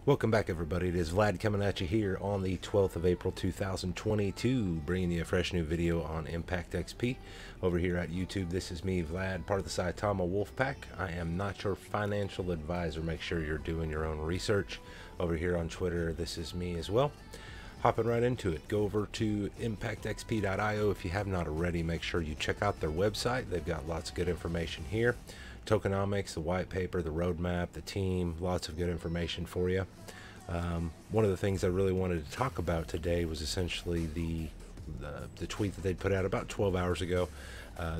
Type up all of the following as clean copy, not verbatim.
Welcome back, everybody. It is Vlad coming at you here on the 12th of April 2022, bringing you a fresh new video on ImpactXP over here at YouTube. This is me, Vlad, part of the Saitama Wolfpack. I am not your financial advisor. Make sure you're doing your own research. Over here on Twitter, this is me as well. Hopping right into it, go over to impactxp.io. If you have not already, make sure you check out their website. They've got lots of good information here. Tokenomics, the white paper, the roadmap, the team, lots of good information for you. One of the things I really wanted to talk about today was essentially the tweet that they'd put out about 12 hours ago.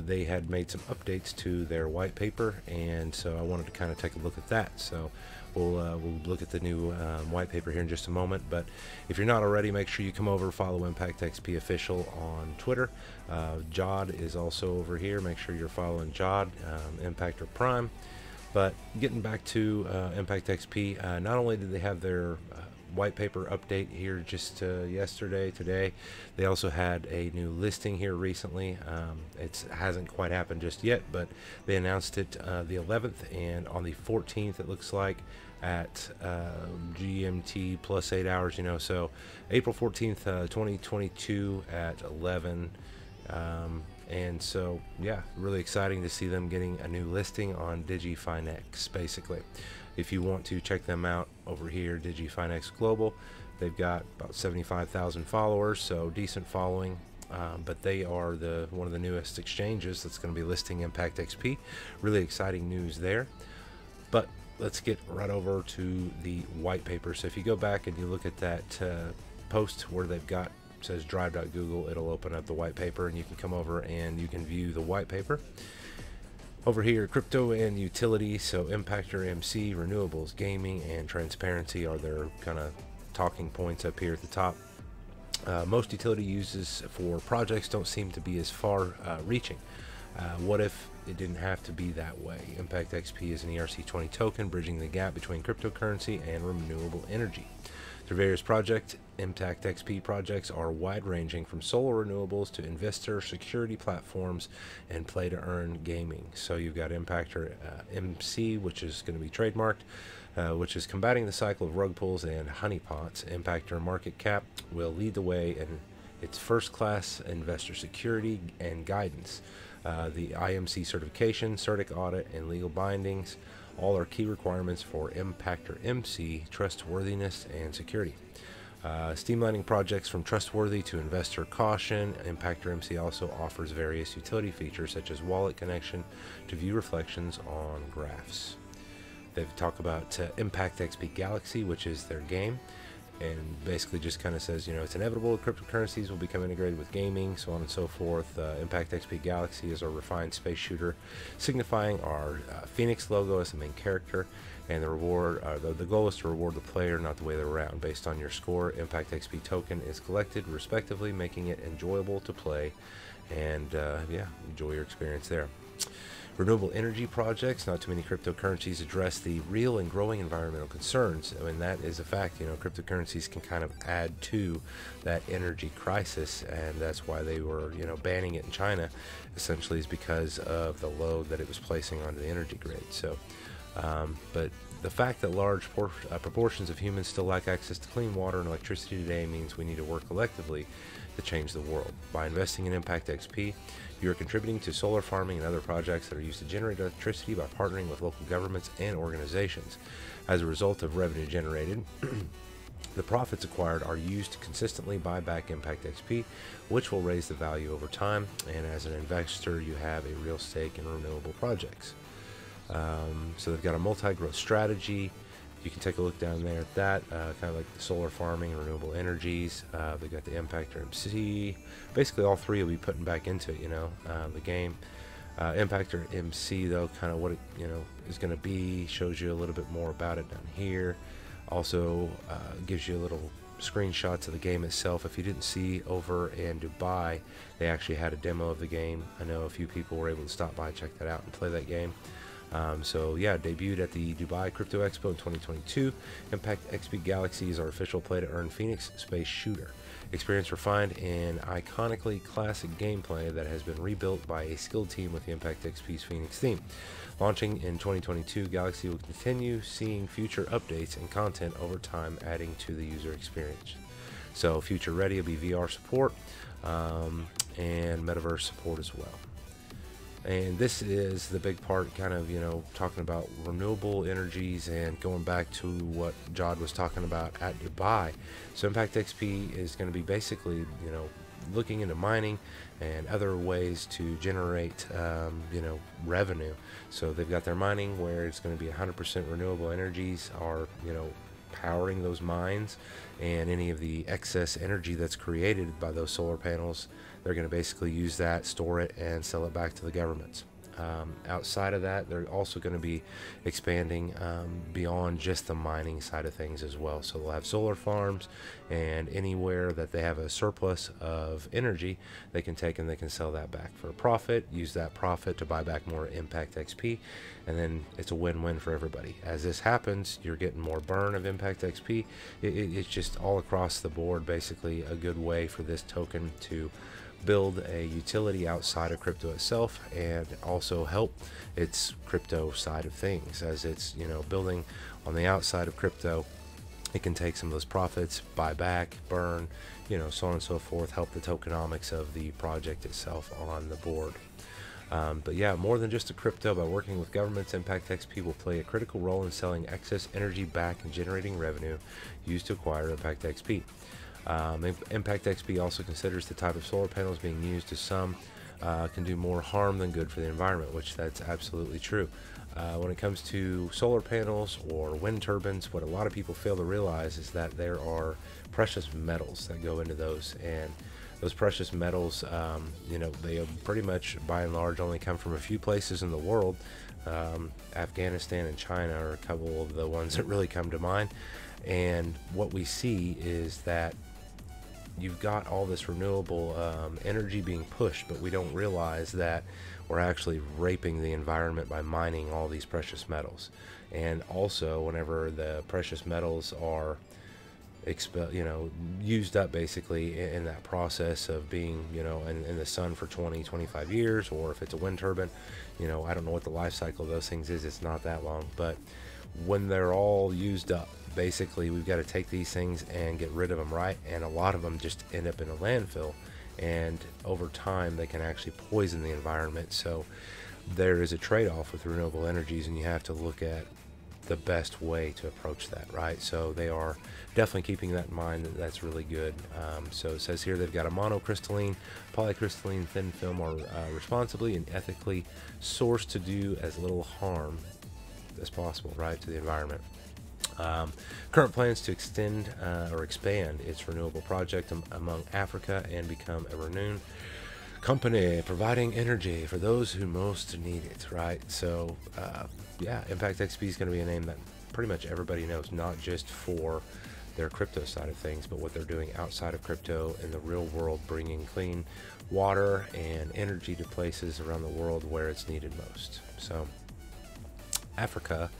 They had made some updates to their white paper, and so I wanted to kind of take a look at that. So we'll look at the new white paper here in just a moment. But if you're not already, make sure you come over, follow ImpactXP Official on Twitter. Jod is also over here. Make sure you're following Jod, Impactor Prime. But getting back to ImpactXP, not only did they have their white paper update here just today, they also had a new listing here recently. It hasn't quite happened just yet, but they announced it the 11th, and on the 14th it looks like at GMT plus 8 hours, so April 14th 2022 at 11. And so, yeah, really exciting to see them getting a new listing on DigiFinex, basically. If you want to check them out over here, DigiFinex Global, they've got about 75,000 followers, so decent following. But they are one of the newest exchanges that's going to be listing ImpactXP. Really exciting news there. But let's get right over to the white paper. So if you go back and you look at that post where they've got says drive.google, it'll open up the white paper, and you can come over and you can view the white paper. Over here, crypto and utility, so Impactor MC, renewables, gaming, and transparency are their kind of talking points up here at the top. Most utility uses for projects don't seem to be as far reaching. What if it didn't have to be that way? ImpactXP is an ERC20 token bridging the gap between cryptocurrency and renewable energy. Through various projects, ImpactXP projects are wide-ranging from solar renewables to investor security platforms and play-to-earn gaming. So you've got Impactor MC, which is going to be trademarked, which is combating the cycle of rug pulls and honeypots. Impactor Market Cap will lead the way in its first-class investor security and guidance. The IMC certification, CERTIC audit, and legal bindings all are key requirements for Impactor MC trustworthiness and security. Streamlining projects from trustworthy to investor caution. Impactor MC also offers various utility features such as wallet connection to view reflections on graphs. They've talked about ImpactXP Galaxy, which is their game, and basically just kind of says, it's inevitable cryptocurrencies will become integrated with gaming, so on and so forth. ImpactXP Galaxy is our refined space shooter, signifying our Phoenix logo as the main character, and the goal is to reward the player, not the way they're around. Based on your score, ImpactXP token is collected respectively, making it enjoyable to play, and yeah, enjoy your experience there. Renewable energy projects. Not too many cryptocurrencies address the real and growing environmental concerns. I mean, that is a fact. Cryptocurrencies can kind of add to that energy crisis, and that's why they were, banning it in China, essentially, is because of the load that it was placing onto the energy grid. So, but the fact that large proportions of humans still lack access to clean water and electricity today means we need to work collectively to change the world. By investing in ImpactXP, you are contributing to solar farming and other projects that are used to generate electricity by partnering with local governments and organizations. As a result of revenue generated, the profits acquired are used to consistently buy back ImpactXP, which will raise the value over time, and as an investor, you have a real stake in renewable projects. So they've got a multi-growth strategy. You can take a look down there at that, kind of like the solar farming, renewable energies. They've got the Impactor MC. Basically, all three will be putting back into it, the game. Impactor MC, though, kind of what it, is going to be, shows you a little bit more about it down here. Also, gives you a little screenshots of the game itself. If you didn't see over in Dubai, they actually had a demo of the game. I know a few people were able to stop by, check that out, and play that game. So yeah, debuted at the Dubai Crypto Expo in 2022. ImpactXP Galaxy is our official play-to-earn Phoenix space shooter. Experience refined in iconically classic gameplay that has been rebuilt by a skilled team with the ImpactXP's Phoenix theme. Launching in 2022, Galaxy will continue seeing future updates and content over time, adding to the user experience. So future ready will be VR support and metaverse support as well. And this is the big part, kind of, talking about renewable energies and going back to what Jod was talking about at Dubai. So ImpactXP is going to be basically, looking into mining and other ways to generate, revenue. So they've got their mining where it's going to be 100% renewable energies are, powering those mines, and any of the excess energy that's created by those solar panels, they're going to basically use that, store it, and sell it back to the governments. Outside of that, they're also going to be expanding beyond just the mining side of things as well. So they'll have solar farms, and anywhere that they have a surplus of energy, they can take and they can sell that back for a profit, use that profit to buy back more Impact XP, and then it's a win-win for everybody. As this happens, you're getting more burn of Impact XP. It's just all across the board, basically a good way for this token to build a utility outside of crypto itself, and also help its crypto side of things. As it's building on the outside of crypto, it can take some of those profits, buy back, burn, so on and so forth, help the tokenomics of the project itself on the board. But yeah, more than just a crypto, by working with governments, ImpactXP will play a critical role in selling excess energy back and generating revenue used to acquire ImpactXP. ImpactXP also considers the type of solar panels being used to some can do more harm than good for the environment, which that's absolutely true. When it comes to solar panels or wind turbines, what a lot of people fail to realize is that there are precious metals that go into those, and those precious metals, they pretty much by and large only come from a few places in the world. Afghanistan and China are a couple of the ones that really come to mind. And what we see is that you've got all this renewable energy being pushed, but we don't realize that we're actually raping the environment by mining all these precious metals. And also, whenever the precious metals are used up basically in that process of being in the sun for 20-25 years, or if it's a wind turbine, I don't know what the life cycle of those things is, it's not that long, but when they're all used up, basically we've got to take these things and get rid of them, right? And a lot of them just end up in a landfill, and over time they can actually poison the environment. So there is a trade-off with renewable energies, and you have to look at the best way to approach that, right? So they are definitely keeping that in mind. That's really good. So it says here they've got a monocrystalline, polycrystalline thin film, are responsibly and ethically sourced to do as little harm as possible, right, to the environment. Current plans to extend or expand its renewable project among Africa and become a renowned company providing energy for those who most need it, right? So yeah, ImpactXP is going to be a name that pretty much everybody knows, not just for their crypto side of things, but what they're doing outside of crypto in the real world, bringing clean water and energy to places around the world where it's needed most. So Africa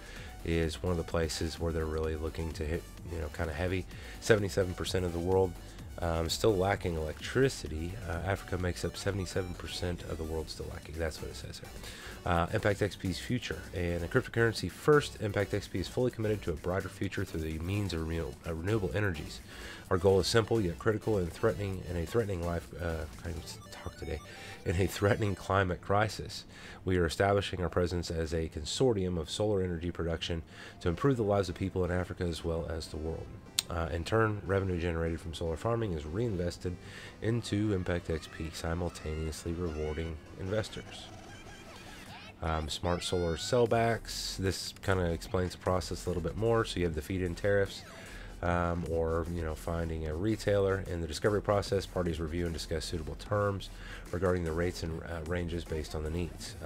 is one of the places where they're really looking to hit, kind of heavy. 77% of the world still lacking electricity. Africa makes up 77% of the world still lacking. That's what it says here. ImpactXP's future. And a cryptocurrency first, ImpactXP is fully committed to a brighter future through the means of renewable energies. Our goal is simple yet critical and threatening in a threatening in a threatening climate crisis. We are establishing our presence as a consortium of solar energy production to improve the lives of people in Africa as well as the world. In turn, revenue generated from solar farming is reinvested into ImpactXP, simultaneously rewarding investors. Smart solar sellbacks. This kind of explains the process a little bit more. So you have the feed-in tariffs, or finding a retailer. In the discovery process, parties review and discuss suitable terms regarding the rates and ranges based on the needs.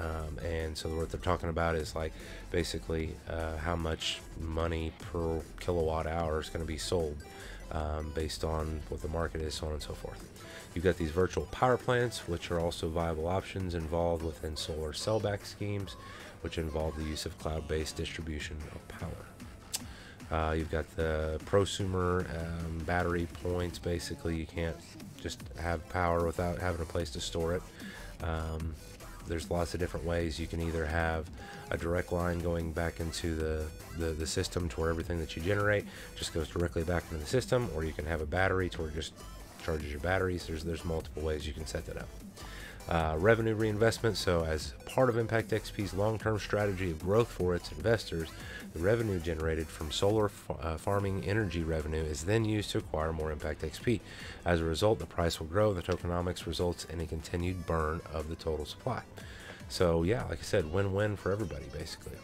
And so what they're talking about is like basically how much money per kilowatt hour is going to be sold based on what the market is, so on and so forth. You've got these virtual power plants, which are also viable options involved within solar sellback schemes, which involve the use of cloud-based distribution of power. You've got the prosumer battery points. Basically, you can't just have power without having a place to store it. There's lots of different ways. You can either have a direct line going back into the system to where everything that you generate just goes directly back into the system, or you can have a battery to where it just charges your batteries. There's multiple ways you can set that up. Revenue reinvestment. So as part of ImpactXP's long-term strategy of growth for its investors, the revenue generated from solar farming energy revenue is then used to acquire more ImpactXP. As a result, the price will grow. The tokenomics results in a continued burn of the total supply. So yeah, like I said, win-win for everybody basically.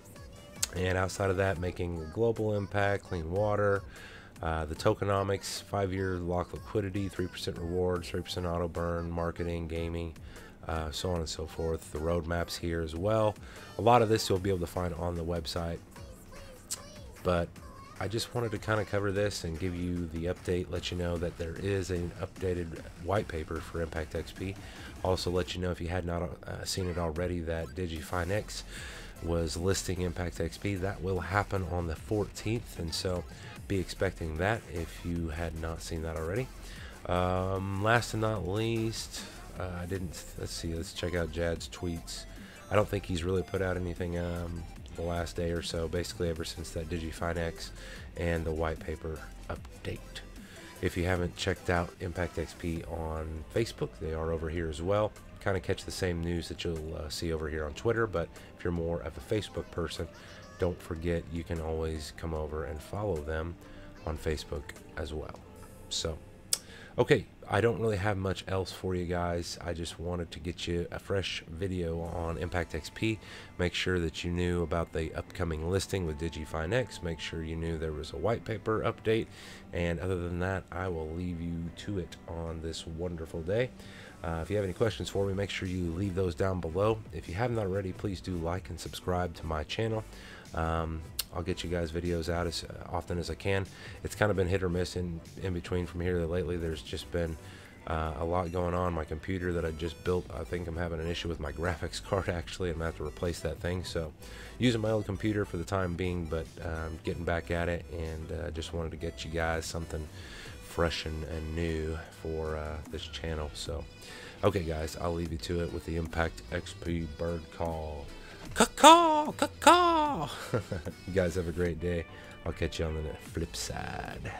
And outside of that, making a global impact, clean water, the tokenomics, 5-year lock liquidity, 3% rewards, 3% auto burn, marketing, gaming, so on and so forth. The roadmaps here as well. A lot of this you'll be able to find on the website, but I just wanted to kind of cover this and give you the update, let you know that there is an updated white paper for ImpactXP. Also let you know, if you had not seen it already, that DigiFinex was listing ImpactXP. That will happen on the 14th, and so be expecting that if you had not seen that already. Last and not least, let's check out Jad's tweets. I don't think he's really put out anything the last day or so, basically ever since that DigiFinex and the white paper update. If you haven't checked out ImpactXP on Facebook, they are over here as well. Kind of catch the same news that you'll see over here on Twitter, but if you're more of a Facebook person, don't forget you can always come over and follow them on Facebook as well. So okay, I don't really have much else for you guys. I just wanted to get you a fresh video on ImpactXP. Make sure that you knew about the upcoming listing with DigiFinex. Make sure you knew there was a white paper update. And other than that, I will leave you to it on this wonderful day. If you have any questions for me, make sure you leave those down below. If you haven't already, please do like and subscribe to my channel. I'll get you guys videos out as often as I can. It's kind of been hit or miss in between from here to lately. There's just been a lot going on. My computer that I just built, I think I'm having an issue with my graphics card actually. I'm going to have to replace that thing. So using my old computer for the time being, but getting back at it, and just wanted to get you guys something fresh and new for this channel. So okay guys, I'll leave you to it with the ImpactXP bird call. Caw-caw, caw-caw. You guys have a great day. I'll catch you on the flip side.